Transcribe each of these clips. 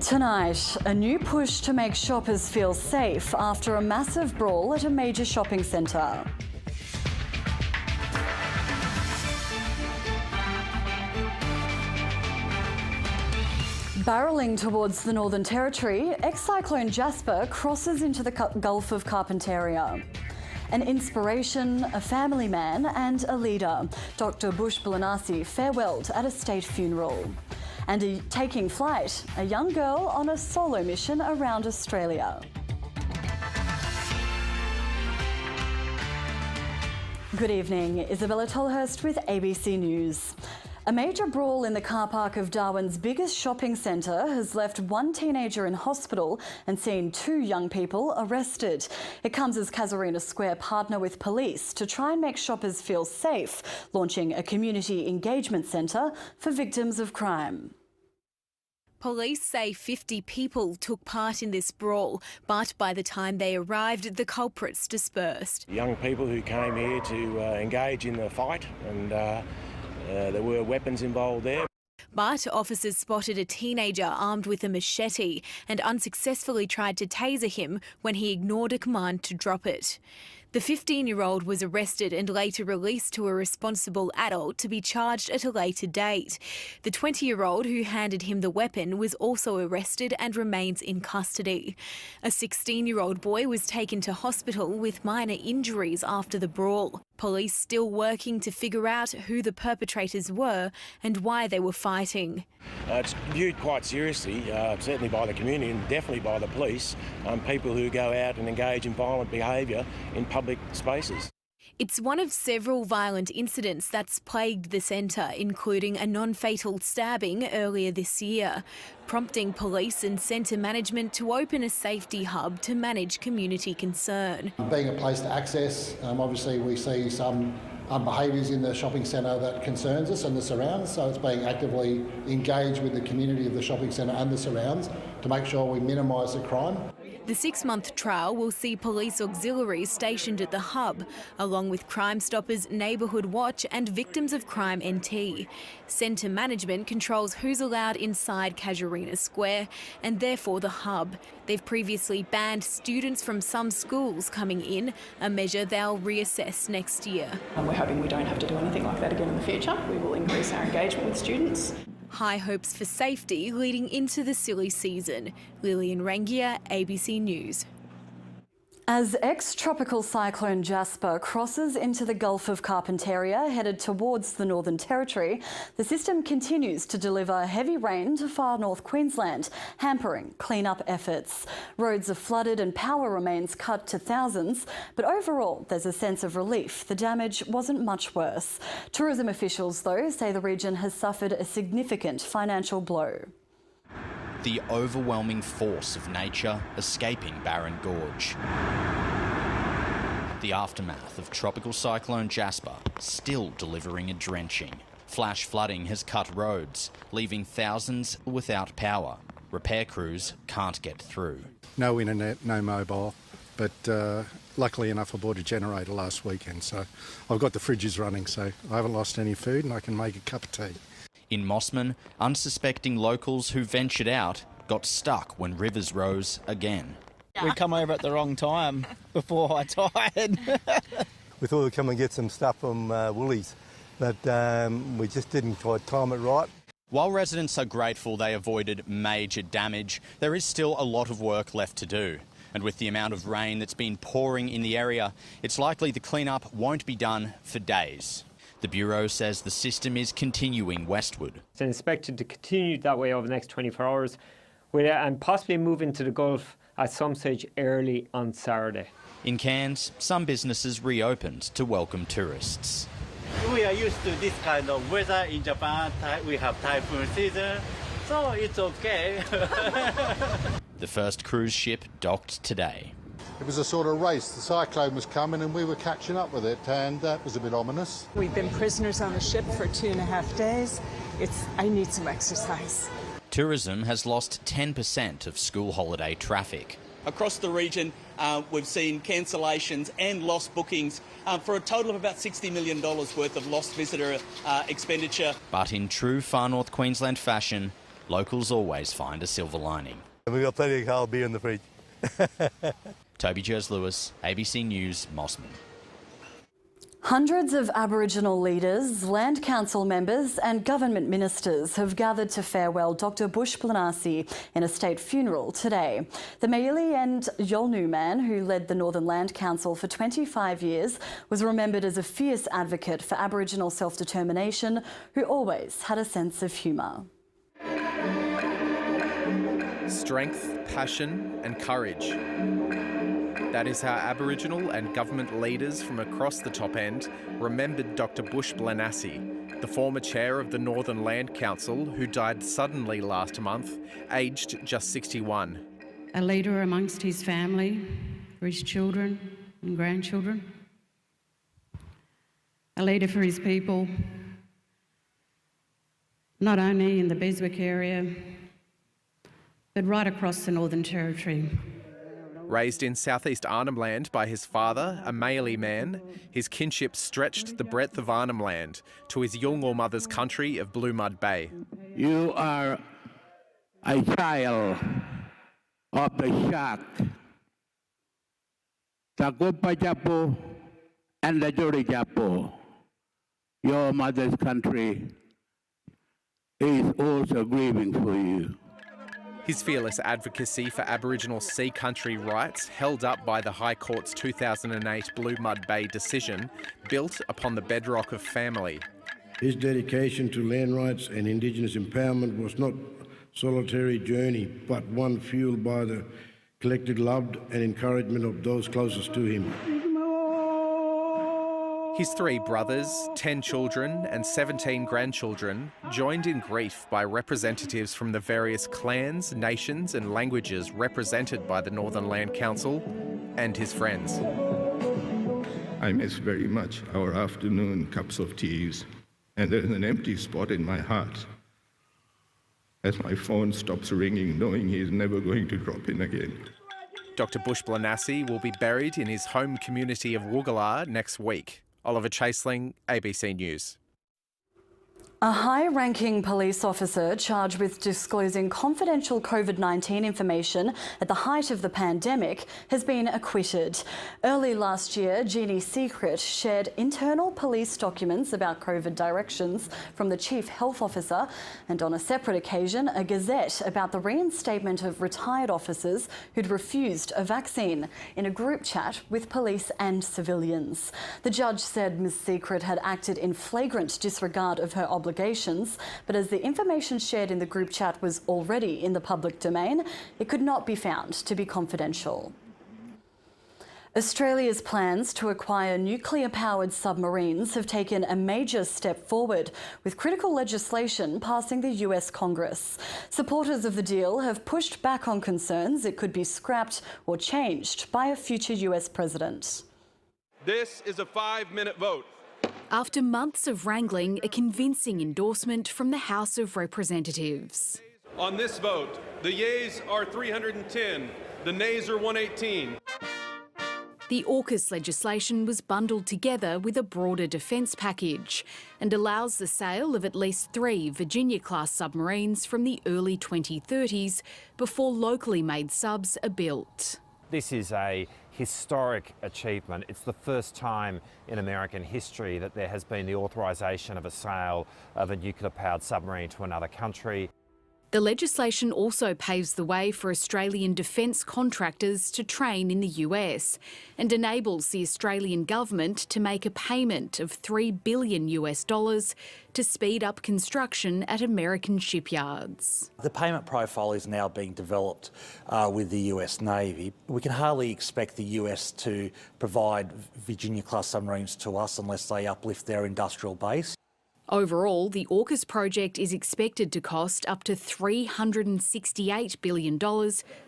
Tonight, a new push to make shoppers feel safe after a massive brawl at a major shopping centre. Barrelling towards the Northern Territory, ex-cyclone Jasper crosses into the Gulf of Carpentaria. An inspiration, a family man and a leader, Dr. Bush Blanasi farewelled at a state funeral. And taking flight, a young girl on a solo mission around Australia. Good evening, Isabella Tolhurst with ABC News. A major brawl in the car park of Darwin's biggest shopping centre has left one teenager in hospital and seen two young people arrested. It comes as Casuarina Square partner with police to try and make shoppers feel safe, launching a community engagement centre for victims of crime. Police say 50 people took part in this brawl, but by the time they arrived, the culprits dispersed. Young people who came here to engage in the fight, and there were weapons involved there. But officers spotted a teenager armed with a machete and unsuccessfully tried to taser him when he ignored a command to drop it. The 15-year-old was arrested and later released to a responsible adult to be charged at a later date. The 20-year-old who handed him the weapon was also arrested and remains in custody. A 16-year-old boy was taken to hospital with minor injuries after the brawl. Police still working to figure out who the perpetrators were and why they were fighting. It's viewed quite seriously, certainly by the community and definitely by the police, people who go out and engage in violent behaviour in public spaces. It's one of several violent incidents that's plagued the centre, including a non-fatal stabbing earlier this year, prompting police and centre management to open a safety hub to manage community concern. Being a place to access, obviously we see some behaviours in the shopping centre that concerns us and the surrounds, so it's being actively engaged with the community of the shopping centre and the surrounds to make sure we minimise the crime. The 6-month trial will see police auxiliaries stationed at the hub, along with Crime Stoppers, Neighbourhood Watch and Victims of Crime NT. Centre management controls who's allowed inside Casuarina Square and therefore the hub. They've previously banned students from some schools coming in, a measure they'll reassess next year. We're hoping we don't have to do anything like that again in the future. We will increase our engagement with students. High hopes for safety leading into the silly season. Lillian Rangier, ABC News. As ex-tropical cyclone Jasper crosses into the Gulf of Carpentaria, headed towards the Northern Territory, the system continues to deliver heavy rain to far north Queensland, hampering clean-up efforts. Roads are flooded and power remains cut to thousands, but overall there's a sense of relief. The damage wasn't much worse. Tourism officials, though, say the region has suffered a significant financial blow. The overwhelming force of nature escaping Barron Gorge. The aftermath of tropical cyclone Jasper still delivering a drenching. Flash flooding has cut roads, leaving thousands without power. Repair crews can't get through. No internet, no mobile, but luckily enough I bought a generator last weekend, so I've got the fridges running, so I haven't lost any food and I can make a cup of tea. In Mossman, unsuspecting locals who ventured out got stuck when rivers rose again. We come over at the wrong time before I tired. We thought we'd come and get some stuff from Woolies, but we just didn't quite time it right. While residents are grateful they avoided major damage, there is still a lot of work left to do. And with the amount of rain that's been pouring in the area, it's likely the clean-up won't be done for days. The Bureau says the system is continuing westward. It's expected to continue that way over the next 24 hours and possibly move into the Gulf at some stage early on Saturday. In Cairns, some businesses reopened to welcome tourists. We are used to this kind of weather in Japan. We have typhoon season, so it's okay. The first cruise ship docked today. It was a sort of race. The cyclone was coming and we were catching up with it, and that was a bit ominous. We've been prisoners on the ship for 2.5 days. I need some exercise. Tourism has lost 10% of school holiday traffic. Across the region, we've seen cancellations and lost bookings for a total of about $60 million worth of lost visitor expenditure. But in true far north Queensland fashion, locals always find a silver lining. And we've got plenty of cold beer in the fridge. Toby Jers-Lewis, ABC News, Mosman. Hundreds of Aboriginal leaders, land council members and government ministers have gathered to farewell Dr Bush Blanasi in a state funeral today. The Mayili and Yolnu man who led the Northern Land Council for 25 years was remembered as a fierce advocate for Aboriginal self-determination who always had a sense of humour. Strength, passion and courage. That is how Aboriginal and government leaders from across the top end remembered Dr Bush Blanasi, the former chair of the Northern Land Council who died suddenly last month, aged just 61. A leader amongst his family, for his children and grandchildren. A leader for his people, not only in the Beswick area, but right across the Northern Territory. Raised in southeast Arnhem Land by his father, a Mayili man, his kinship stretched the breadth of Arnhem Land to his Yolngu mother's country of Blue Mud Bay. You are a child of the Shark, the Gopa Japo and the Jori Japo. Your mother's country is also grieving for you. His fearless advocacy for Aboriginal Sea Country rights, held up by the High Court's 2008 Blue Mud Bay decision, built upon the bedrock of family. His dedication to land rights and Indigenous empowerment was not a solitary journey, but one fueled by the collected love and encouragement of those closest to him. His 3 brothers, 10 children and 17 grandchildren joined in grief by representatives from the various clans, nations and languages represented by the Northern Land Council and his friends. I miss very much our afternoon cups of teas, and there's an empty spot in my heart as my phone stops ringing, knowing he is never going to drop in again. Dr Bush Blanasi will be buried in his home community of Woogala next week. Oliver Chaseling, ABC News. A high-ranking police officer charged with disclosing confidential COVID-19 information at the height of the pandemic has been acquitted. Early last year, Jeannie Secret shared internal police documents about COVID directions from the Chief Health Officer and on a separate occasion, a gazette about the reinstatement of retired officers who'd refused a vaccine in a group chat with police and civilians. The judge said Ms Secret had acted in flagrant disregard of her obligations, but as the information shared in the group chat was already in the public domain, it could not be found to be confidential. Australia's plans to acquire nuclear-powered submarines have taken a major step forward, with critical legislation passing the US Congress. Supporters of the deal have pushed back on concerns it could be scrapped or changed by a future US president. This is a 5-minute vote. After months of wrangling, a convincing endorsement from the House of Representatives. On this vote, the yeas are 310, the nays are 118. The AUKUS legislation was bundled together with a broader defence package and allows the sale of at least 3 Virginia-class submarines from the early 2030s before locally made subs are built. This is a historic achievement. It's the first time in American history that there has been the authorisation of a sale of a nuclear-powered submarine to another country. The legislation also paves the way for Australian defence contractors to train in the US and enables the Australian government to make a payment of $3 billion to speed up construction at American shipyards. The payment profile is now being developed with the US Navy. We can hardly expect the US to provide Virginia-class submarines to us unless they uplift their industrial base. Overall, the AUKUS project is expected to cost up to $368 billion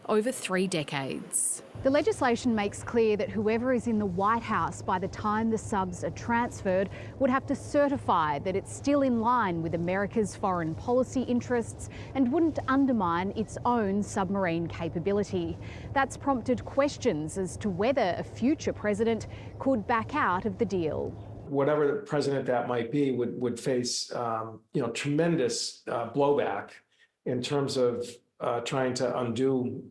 over 3 decades. The legislation makes clear that whoever is in the White House by the time the subs are transferred would have to certify that it's still in line with America's foreign policy interests and wouldn't undermine its own submarine capability. That's prompted questions as to whether a future president could back out of the deal. Whatever president that might be would face tremendous blowback in terms of trying to undo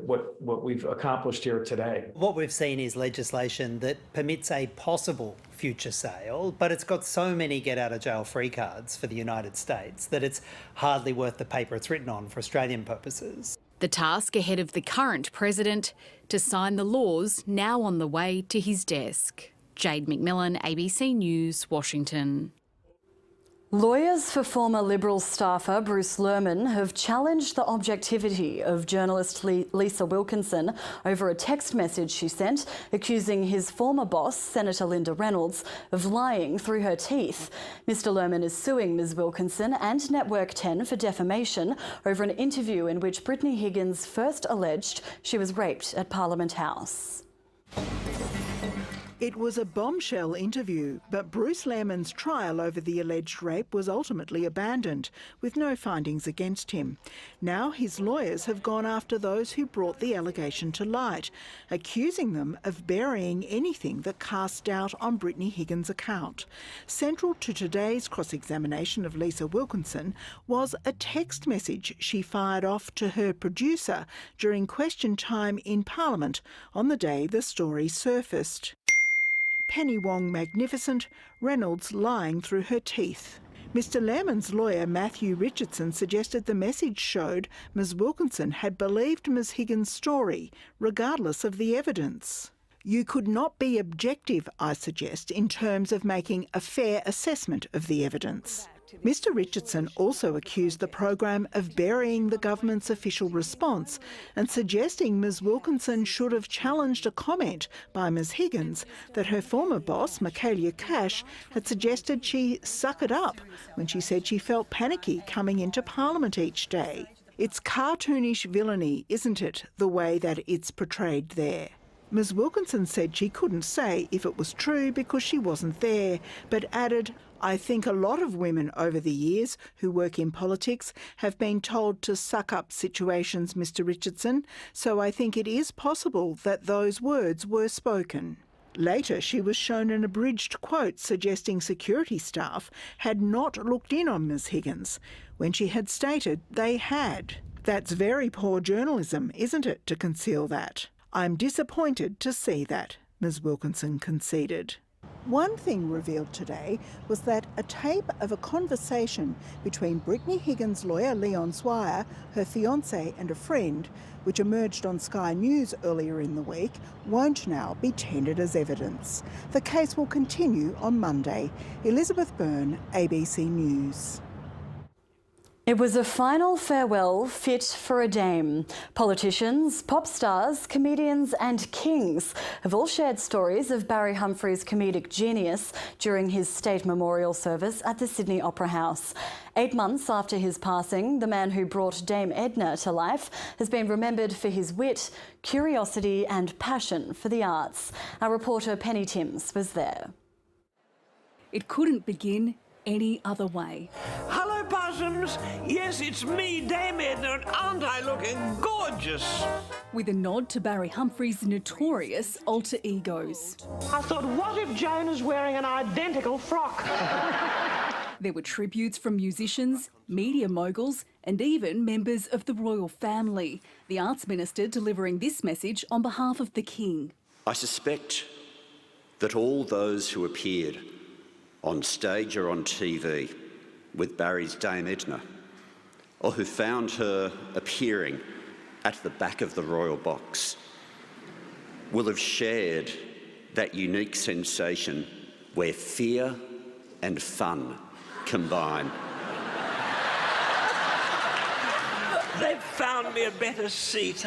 what we've accomplished here today. What we've seen is legislation that permits a possible future sale, but it's got so many get-out-of-jail-free cards for the United States that it's hardly worth the paper it's written on for Australian purposes. The task ahead of the current president to sign the laws now on the way to his desk. Jade McMillan, ABC News, Washington. Lawyers for former Liberal staffer Bruce Lerman have challenged the objectivity of journalist Lisa Wilkinson over a text message she sent accusing his former boss, Senator Linda Reynolds, of lying through her teeth. Mr Lerman is suing Ms Wilkinson and Network 10 for defamation over an interview in which Brittany Higgins first alleged she was raped at Parliament House. It was a bombshell interview, but Bruce Lerman's trial over the alleged rape was ultimately abandoned, with no findings against him. Now his lawyers have gone after those who brought the allegation to light, accusing them of burying anything that cast doubt on Brittany Higgins' account. Central to today's cross-examination of Lisa Wilkinson was a text message she fired off to her producer during question time in Parliament on the day the story surfaced. Penny Wong magnificent, Reynolds lying through her teeth. Mr Lerman's lawyer Matthew Richardson suggested the message showed Ms Wilkinson had believed Ms Higgins' story, regardless of the evidence. You could not be objective, I suggest, in terms of making a fair assessment of the evidence. Mr Richardson also accused the program of burying the government's official response and suggesting Ms Wilkinson should have challenged a comment by Ms Higgins that her former boss, Michaelia Cash, had suggested she suck it up when she said she felt panicky coming into Parliament each day. It's cartoonish villainy, isn't it, the way that it's portrayed there? Ms Wilkinson said she couldn't say if it was true because she wasn't there, but added, I think a lot of women over the years who work in politics have been told to suck up situations, Mr Richardson, so I think it is possible that those words were spoken. Later, she was shown an abridged quote suggesting security staff had not looked in on Ms Higgins, when she had stated they had. That's very poor journalism, isn't it, to conceal that? I'm disappointed to see that, Ms Wilkinson conceded. One thing revealed today was that a tape of a conversation between Brittany Higgins' lawyer Leon Swire, her fiancé and a friend, which emerged on Sky News earlier in the week, won't now be tendered as evidence. The case will continue on Monday. Elizabeth Byrne, ABC News. It was a final farewell fit for a dame. Politicians, pop stars, comedians and kings have all shared stories of Barry Humphries' comedic genius during his state memorial service at the Sydney Opera House. 8 months after his passing, the man who brought Dame Edna to life has been remembered for his wit, curiosity and passion for the arts. Our reporter Penny Timms was there. It couldn't begin any other way. Hello, possums. Yes, it's me, Dame Edna, and aren't I looking gorgeous? With a nod to Barry Humphries' notorious alter egos. I thought, what if Joan is wearing an identical frock? There were tributes from musicians, media moguls, and even members of the royal family. The Arts Minister delivering this message on behalf of the King. I suspect that all those who appeared on stage or on TV with Barry's Dame Edna, or who found her appearing at the back of the royal box, will have shared that unique sensation where fear and fun combine. They've found me a better seat.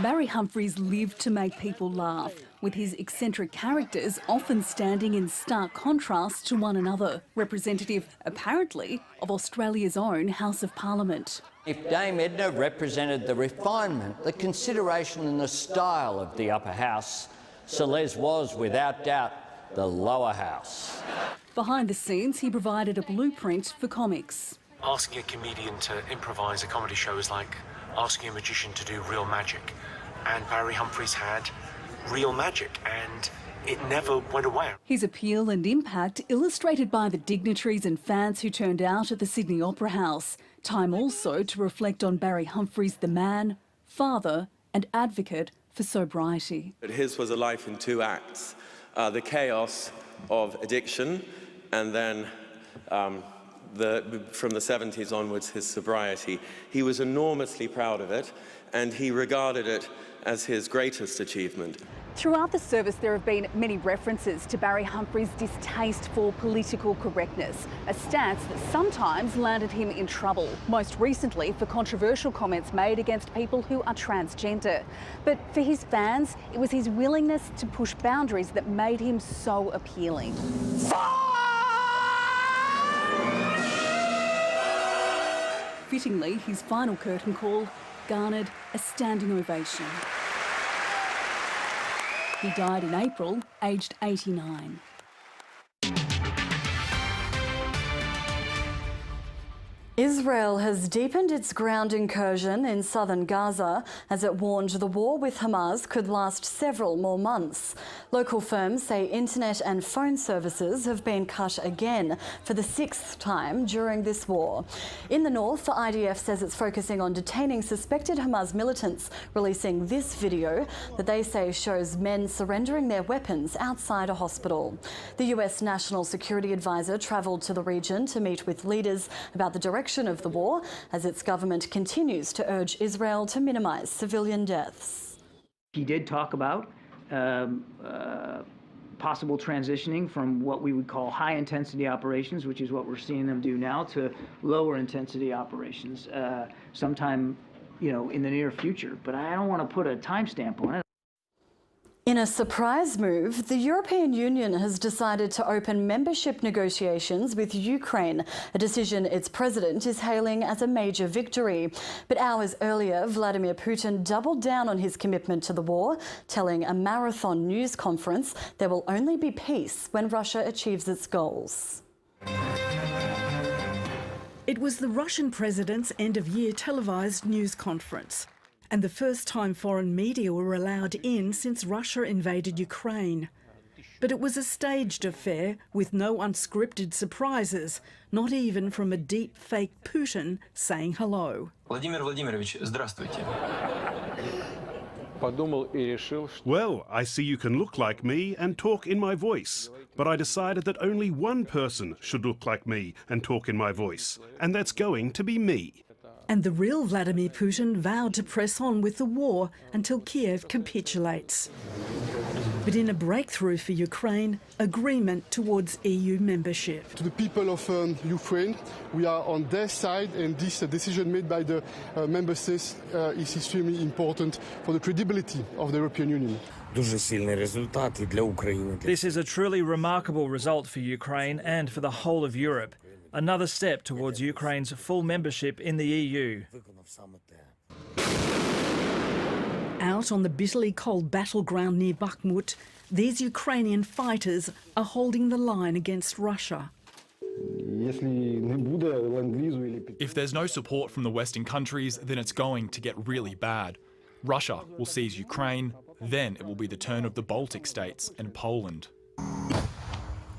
Barry Humphries lived to make people laugh, with his eccentric characters often standing in stark contrast to one another, representative, apparently, of Australia's own House of Parliament. If Dame Edna represented the refinement, the consideration and the style of the upper house, Celeste was, without doubt, the lower house. Behind the scenes, he provided a blueprint for comics. Asking a comedian to improvise a comedy show is like asking a magician to do real magic. And Barry Humphries had real magic, and it never went away. His appeal and impact illustrated by the dignitaries and fans who turned out at the Sydney Opera House. Time also to reflect on Barry Humphries, the man, father and advocate for sobriety. But his was a life in two acts, the chaos of addiction and then from the 70s onwards, his sobriety. He was enormously proud of it and he regarded it as his greatest achievement. Throughout the service, there have been many references to Barry Humphries' distaste for political correctness, a stance that sometimes landed him in trouble, most recently for controversial comments made against people who are transgender. But for his fans, it was his willingness to push boundaries that made him so appealing. Fittingly, his final curtain call garnered a standing ovation. He died in April, aged 89. Israel has deepened its ground incursion in southern Gaza as it warned the war with Hamas could last several more months. Local firms say internet and phone services have been cut again for the 6th time during this war. In the north, the IDF says it's focusing on detaining suspected Hamas militants, releasing this video that they say shows men surrendering their weapons outside a hospital. The US National Security Advisor travelled to the region to meet with leaders about the direction of the war as its government continues to urge Israel to minimise civilian deaths. He did talk about possible transitioning from what we would call high-intensity operations, which is what we're seeing them do now, to lower-intensity operations sometime, in the near future. But I don't want to put a timestamp on it. In a surprise move, the European Union has decided to open membership negotiations with Ukraine, a decision its president is hailing as a major victory. But hours earlier, Vladimir Putin doubled down on his commitment to the war, telling a marathon news conference there will only be peace when Russia achieves its goals. It was the Russian president's end-of-year televised news conference, and the first time foreign media were allowed in since Russia invaded Ukraine. But it was a staged affair with no unscripted surprises, not even from a deep fake Putin saying hello. Vladimir Vladimirovich, здравствуйте. Well, I see you can look like me and talk in my voice, but I decided that only one person should look like me and talk in my voice, and that's going to be me. And the real Vladimir Putin vowed to press on with the war until Kiev capitulates. But in a breakthrough for Ukraine, agreement towards EU membership. To the people of Ukraine, we are on their side, and this decision made by the member states is extremely important for the credibility of the European Union. This is a truly remarkable result for Ukraine and for the whole of Europe. Another step towards Ukraine's full membership in the EU. Out on the bitterly cold battleground near Bakhmut, these Ukrainian fighters are holding the line against Russia. If there's no support from the Western countries, then it's going to get really bad. Russia will seize Ukraine, then it will be the turn of the Baltic states and Poland.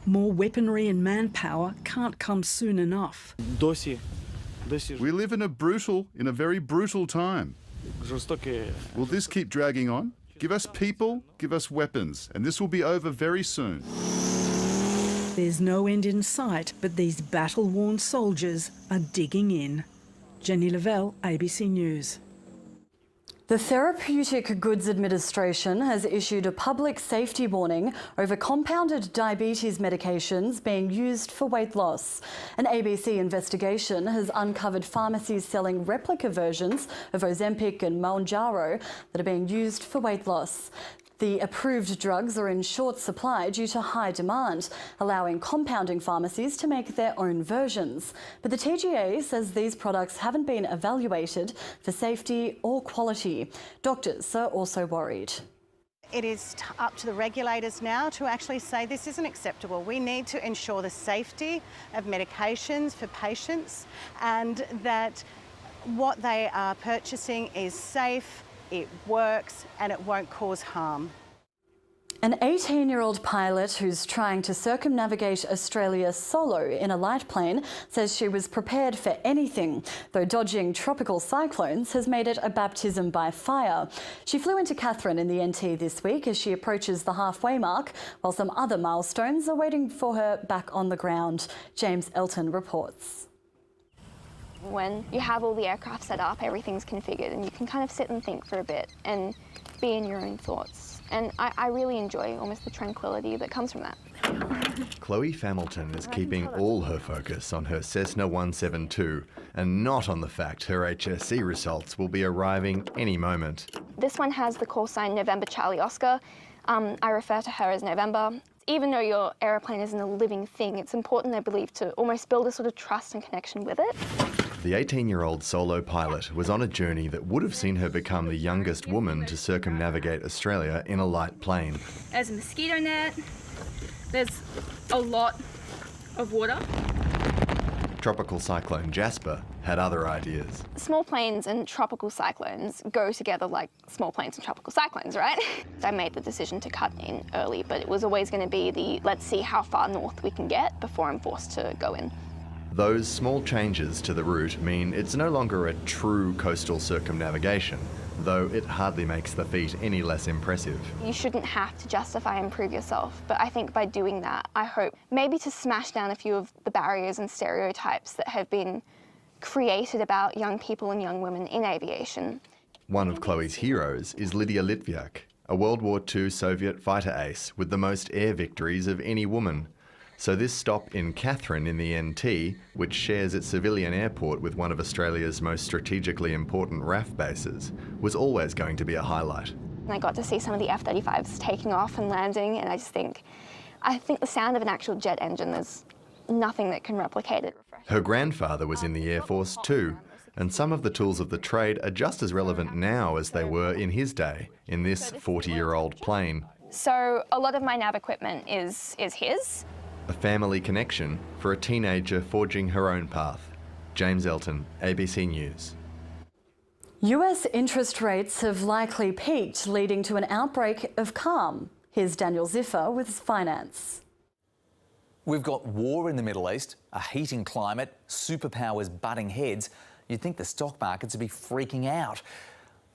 More weaponry and manpower can't come soon enough. We live in a very brutal time. Will this keep dragging on? Give us people, give us weapons, and this will be over very soon. There's no end in sight, but these battle-worn soldiers are digging in. Jenny Lavelle, ABC News. The Therapeutic Goods Administration has issued a public safety warning over compounded diabetes medications being used for weight loss. An ABC investigation has uncovered pharmacies selling replica versions of Ozempic and Mounjaro that are being used for weight loss. The approved drugs are in short supply due to high demand, allowing compounding pharmacies to make their own versions. But the TGA says these products haven't been evaluated for safety or quality. Doctors are also worried. It is up to the regulators now to actually say this isn't acceptable. We need to ensure the safety of medications for patients and that what they are purchasing is safe, it works and it won't cause harm. An 18-year-old pilot who's trying to circumnavigate Australia solo in a light plane says she was prepared for anything, though dodging tropical cyclones has made it a baptism by fire. She flew into Katherine in the NT this week as she approaches the halfway mark, while some other milestones are waiting for her back on the ground. James Elton reports. When you have all the aircraft set up, everything's configured, and you can kind of sit and think for a bit and be in your own thoughts. And I really enjoy almost the tranquility that comes from that. Chloe Familton is keeping all her focus on her Cessna 172 and not on the fact her HSC results will be arriving any moment. This one has the call sign November Charlie Oscar. I refer to her as November. Even though your aeroplane isn't a living thing, it's important, I believe, to almost build a sort of trust and connection with it. The 18-year-old solo pilot was on a journey that would have seen her become the youngest woman to circumnavigate Australia in a light plane. There's a mosquito net. There's a lot of water. Tropical cyclone Jasper had other ideas. Small planes and tropical cyclones go together like small planes and tropical cyclones, right? I made the decision to cut in early, but it was always going to be the let's see how far north we can get before I'm forced to go in. Those small changes to the route mean it's no longer a true coastal circumnavigation, though it hardly makes the feat any less impressive. You shouldn't have to justify and prove yourself, but I think by doing that, I hope maybe to smash down a few of the barriers and stereotypes that have been created about young people and young women in aviation. One of Chloe's heroes is Lydia Litviak, a World War II Soviet fighter ace with the most air victories of any woman. So this stop in Katherine in the NT, which shares its civilian airport with one of Australia's most strategically important RAF bases, was always going to be a highlight. I got to see some of the F-35s taking off and landing, and I think the sound of an actual jet engine, there's nothing that can replicate it. Her grandfather was in the Air Force too, and some of the tools of the trade are just as relevant now as they were in his day, in this 40-year-old plane. So a lot of my nav equipment is his. A family connection for a teenager forging her own path. James Elton, ABC News. US interest rates have likely peaked, leading to an outbreak of calm. Here's Daniel Ziffer with finance. We've got war in the Middle East, a heating climate, superpowers butting heads. You'd think the stock markets would be freaking out.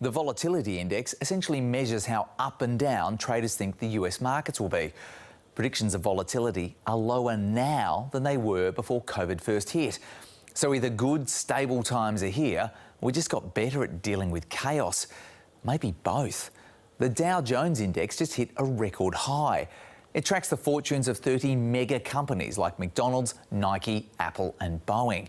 The volatility index essentially measures how up and down traders think the US markets will be. Predictions of volatility are lower now than they were before COVID first hit. So either good, stable times are here, or we just got better at dealing with chaos. Maybe both. The Dow Jones Index just hit a record high. It tracks the fortunes of 30 mega companies like McDonald's, Nike, Apple and Boeing.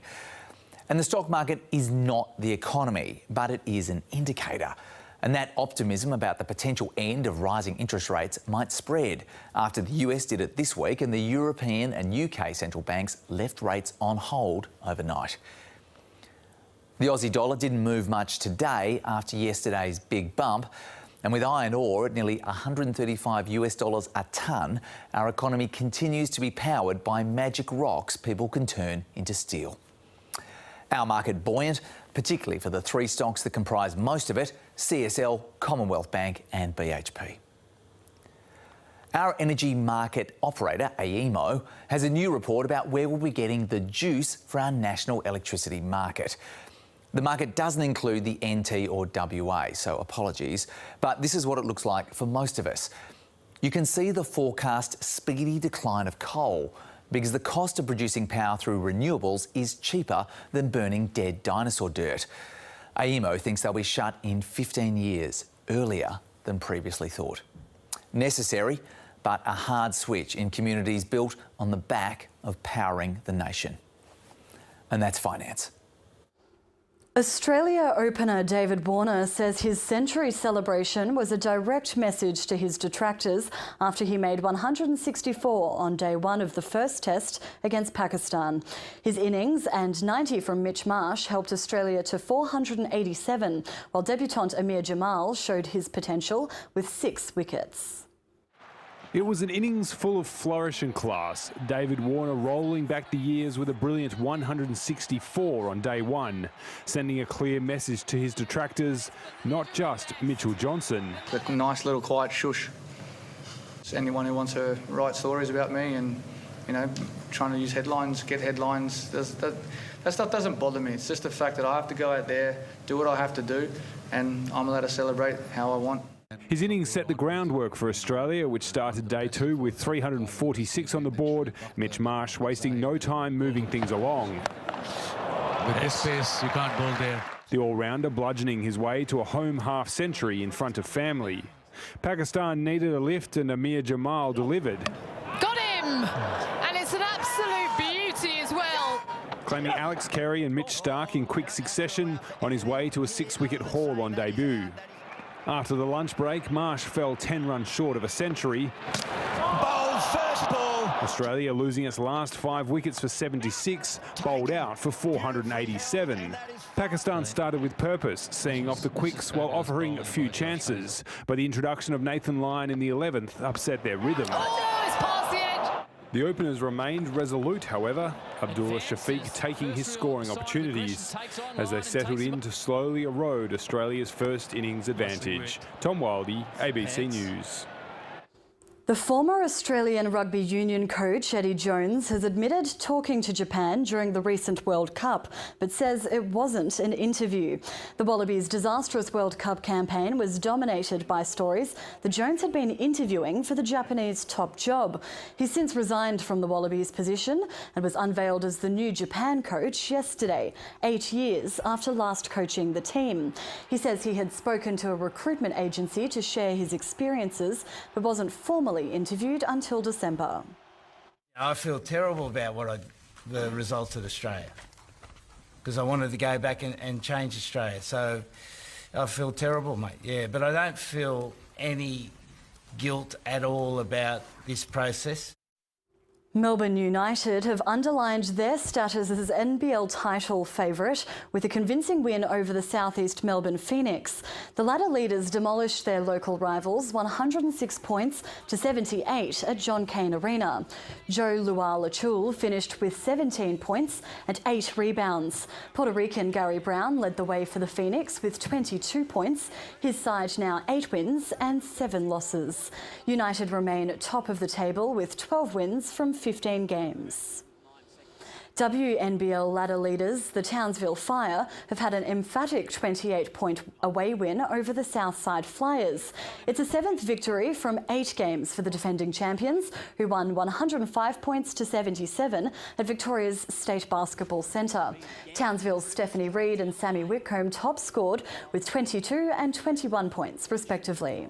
And the stock market is not the economy, but it is an indicator. And that optimism about the potential end of rising interest rates might spread after the US did it this week and the European and UK central banks left rates on hold overnight. The Aussie dollar didn't move much today after yesterday's big bump. And with iron ore at nearly $135 a tonne, our economy continues to be powered by magic rocks people can turn into steel. Our market buoyant, particularly for the three stocks that comprise most of it: CSL, Commonwealth Bank and BHP. Our energy market operator, AEMO, has a new report about where we'll be getting the juice for our national electricity market. The market doesn't include the NT or WA, so apologies, but this is what it looks like for most of us. You can see the forecast speedy decline of coal, because the cost of producing power through renewables is cheaper than burning dead dinosaur dirt. AEMO thinks they'll be shut in 15 years, earlier than previously thought. Necessary, but a hard switch in communities built on the back of powering the nation. And that's finance. Australia opener David Warner says his century celebration was a direct message to his detractors after he made 164 on day one of the first test against Pakistan. His innings and 90 from Mitch Marsh helped Australia to 487, while debutant Amir Jamal showed his potential with 6 wickets. It was an innings full of flourish and class. David Warner rolling back the years with a brilliant 164 on day one, sending a clear message to his detractors, not just Mitchell Johnson. A nice little quiet shush. So anyone who wants to write stories about me and, you know, trying to use headlines, get headlines, that stuff doesn't bother me. It's just the fact that I have to go out there, do what I have to do, and I'm allowed to celebrate how I want. His innings set the groundwork for Australia, which started day 2 with 346 on the board. Mitch Marsh wasting no time moving things along. With this pace, you can't bowl there. The all-rounder bludgeoning his way to a home half-century in front of family. Pakistan needed a lift and Amir Jamal delivered. Got him! And it's an absolute beauty as well. Claiming Alex Carey and Mitch Starc in quick succession on his way to a 6-wicket haul on debut. After the lunch break, Marsh fell 10 runs short of a century. Bowled first ball. Australia losing its last 5 wickets for 76, bowled out for 487. Pakistan started with purpose, seeing off the quicks while offering a few chances. But the introduction of Nathan Lyon in the 11th upset their rhythm. The openers remained resolute, however, Abdullah Shafiq taking his scoring opportunities as they settled in to slowly erode Australia's first innings advantage. Tom Wildey, ABC News. The former Australian rugby union coach Eddie Jones has admitted talking to Japan during the recent World Cup, but says it wasn't an interview. The Wallabies' disastrous World Cup campaign was dominated by stories that Jones had been interviewing for the Japanese top job. He's since resigned from the Wallabies' position and was unveiled as the new Japan coach yesterday, 8 years after last coaching the team. He says he had spoken to a recruitment agency to share his experiences, but wasn't formally interviewed until December. I feel terrible about the results at Australia because I wanted to go back and change Australia. So I feel terrible, mate, yeah. But I don't feel any guilt at all about this process. Melbourne United have underlined their status as NBL title favourite with a convincing win over the Southeast Melbourne Phoenix. The ladder leaders demolished their local rivals 106 points to 78 at John Cain Arena. Joe Lual-Lachul finished with 17 points and 8 rebounds. Puerto Rican Gary Brown led the way for the Phoenix with 22 points. His side now 8 wins and 7 losses. United remain top of the table with 12 wins from 15 games. WNBL ladder leaders, the Townsville Fire, have had an emphatic 28-point away win over the Southside Flyers. It's a 7th victory from 8 games for the defending champions, who won 105 points to 77 at Victoria's State Basketball Centre. Townsville's Stephanie Reid and Sammy Whitcomb top scored with 22 and 21 points, respectively.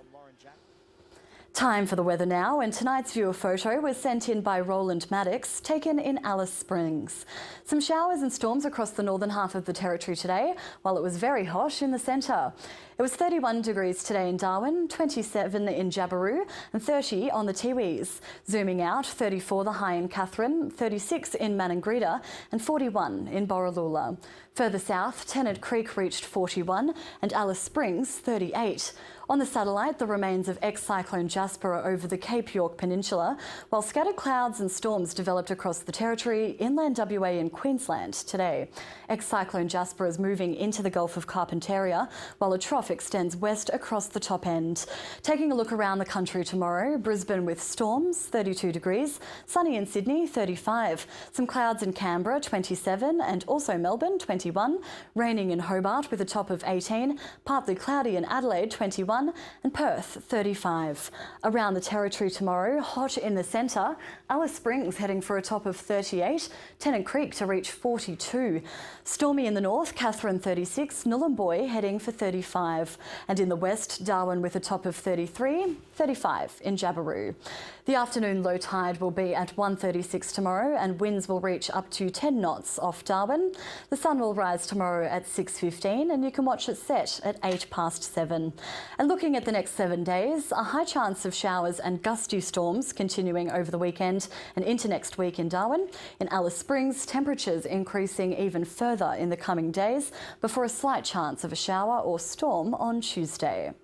Time for the weather now, and tonight's viewer photo was sent in by Roland Maddox, taken in Alice Springs. Some showers and storms across the northern half of the territory today, while it was very hot in the centre. It was 31 degrees today in Darwin, 27 in Jabiru and 30 on the Tiwis. Zooming out, 34 the high in Katherine, 36 in Maningrida and 41 in Borroloola. Further south, Tennant Creek reached 41 and Alice Springs 38. On the satellite, the remains of ex-cyclone Jasper are over the Cape York Peninsula, while scattered clouds and storms developed across the territory, inland WA and Queensland today. Ex-cyclone Jasper is moving into the Gulf of Carpentaria, while a trough extends west across the top end. Taking a look around the country tomorrow, Brisbane with storms, 32 degrees, sunny in Sydney, 35, some clouds in Canberra, 27, and also Melbourne, 21, raining in Hobart with a top of 18, partly cloudy in Adelaide, 21, and Perth, 35. Around the territory tomorrow, hot in the centre, Alice Springs heading for a top of 38, Tennant Creek to reach 42. Stormy in the north, Katherine 36, Nhulunbuy heading for 35. And in the west, Darwin with a top of 33, 35 in Jabiru. The afternoon low tide will be at 1:36 tomorrow and winds will reach up to 10 knots off Darwin. The sun will rise tomorrow at 6:15 and you can watch it set at 7:08. And looking at the next 7 days, a high chance of showers and gusty storms continuing over the weekend and into next week in Darwin. In Alice Springs, temperatures increasing even further in the coming days before a slight chance of a shower or storm on Tuesday.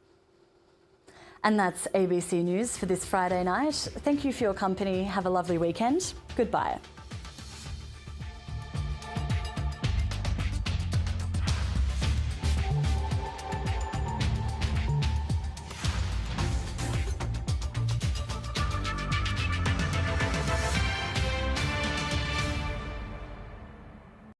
And that's ABC News for this Friday night. Thank you for your company. Have a lovely weekend. Goodbye.